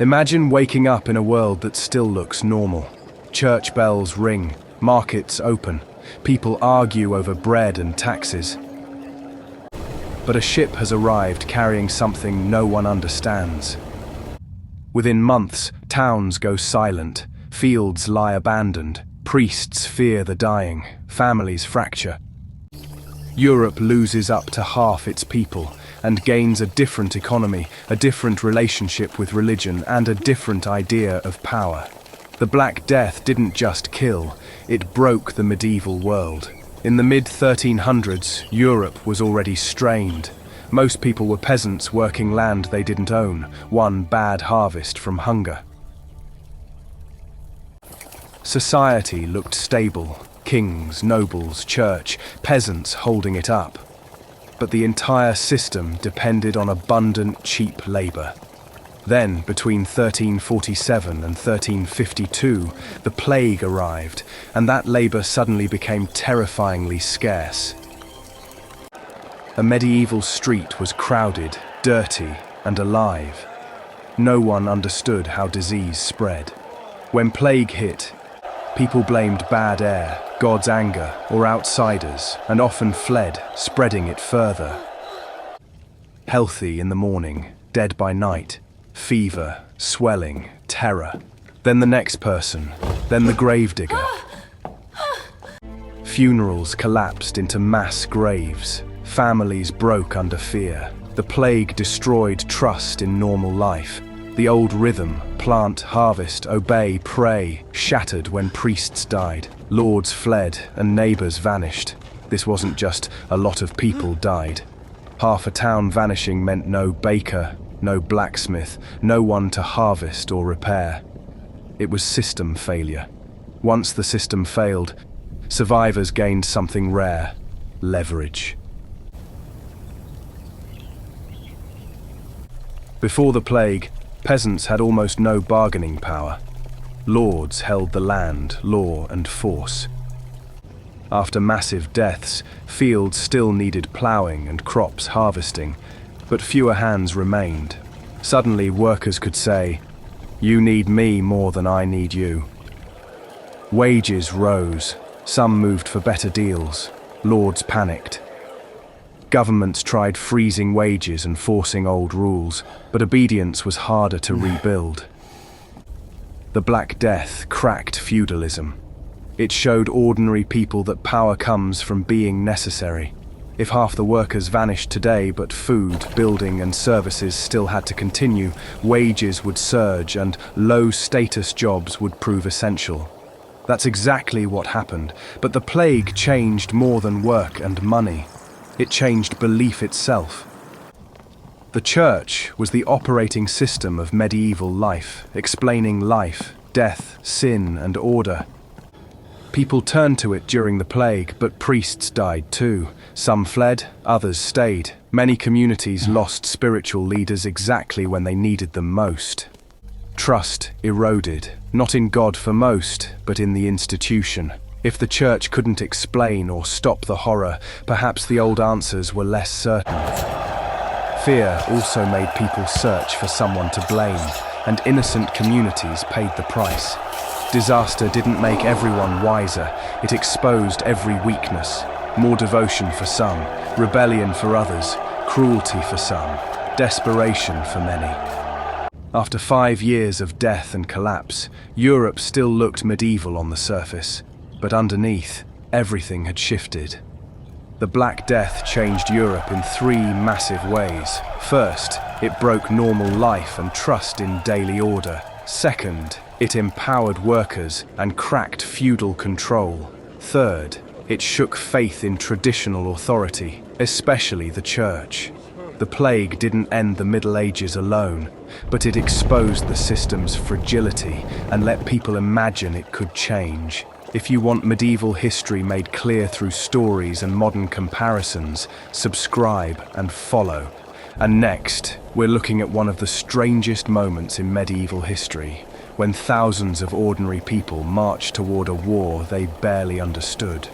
Imagine waking up in a world that still looks normal. Church bells ring, markets open, people argue over bread and taxes. But a ship has arrived carrying something no one understands. Within months, towns go silent, fields lie abandoned, priests fear the dying, families fracture. Europe loses up to half its people and gains a different economy, a different relationship with religion, and a different idea of power. The Black Death didn't just kill, it broke the medieval world. In the mid-1300s, Europe was already strained. Most people were peasants working land they didn't own, one bad harvest from hunger. Society looked stable. Kings, nobles, church, peasants holding it up. But the entire system depended on abundant, cheap labor. Then, between 1347 and 1352, the plague arrived, and that labor suddenly became terrifyingly scarce. A medieval street was crowded, dirty, and alive. No one understood how disease spread. When plague hit, people blamed bad air, God's anger, or outsiders, and often fled, spreading it further. Healthy in the morning, dead by night, fever, swelling, terror. Then the next person, then the gravedigger. Funerals collapsed into mass graves. Families broke under fear. The plague destroyed trust in normal life. The old rhythm, plant, harvest, obey, pray, shattered when priests died. Lords fled and neighbors vanished. This wasn't just a lot of people died. Half a town vanishing meant no baker, no blacksmith, no one to harvest or repair. It was system failure. Once the system failed, survivors gained something rare: leverage. Before the plague, peasants had almost no bargaining power. Lords held the land, law, and force. After massive deaths, fields still needed ploughing and crops harvesting, but fewer hands remained. Suddenly, workers could say, "You need me more than I need you." Wages rose. Some moved for better deals. Lords panicked. Governments tried freezing wages and forcing old rules, but obedience was harder to rebuild. The Black Death cracked feudalism. It showed ordinary people that power comes from being necessary. If half the workers vanished today, but food, building, and services still had to continue, wages would surge and low-status jobs would prove essential. That's exactly what happened, but the plague changed more than work and money. It changed belief itself. The church was the operating system of medieval life, explaining life, death, sin, and order. People turned to it during the plague, but priests died too. Some fled, others stayed. Many communities lost spiritual leaders exactly when they needed them most. Trust eroded, not in God for most, but in the institution. If the church couldn't explain or stop the horror, perhaps the old answers were less certain. Fear also made people search for someone to blame, and innocent communities paid the price. Disaster didn't make everyone wiser, it exposed every weakness. More devotion for some, rebellion for others, cruelty for some, desperation for many. After 5 years of death and collapse, Europe still looked medieval on the surface, but underneath, everything had shifted. The Black Death changed Europe in 3 massive ways. First, it broke normal life and trust in daily order. Second, it empowered workers and cracked feudal control. Third, it shook faith in traditional authority, especially the church. The plague didn't end the Middle Ages alone, but it exposed the system's fragility and let people imagine it could change. If you want medieval history made clear through stories and modern comparisons, subscribe and follow. And next, we're looking at one of the strangest moments in medieval history, when thousands of ordinary people marched toward a war they barely understood.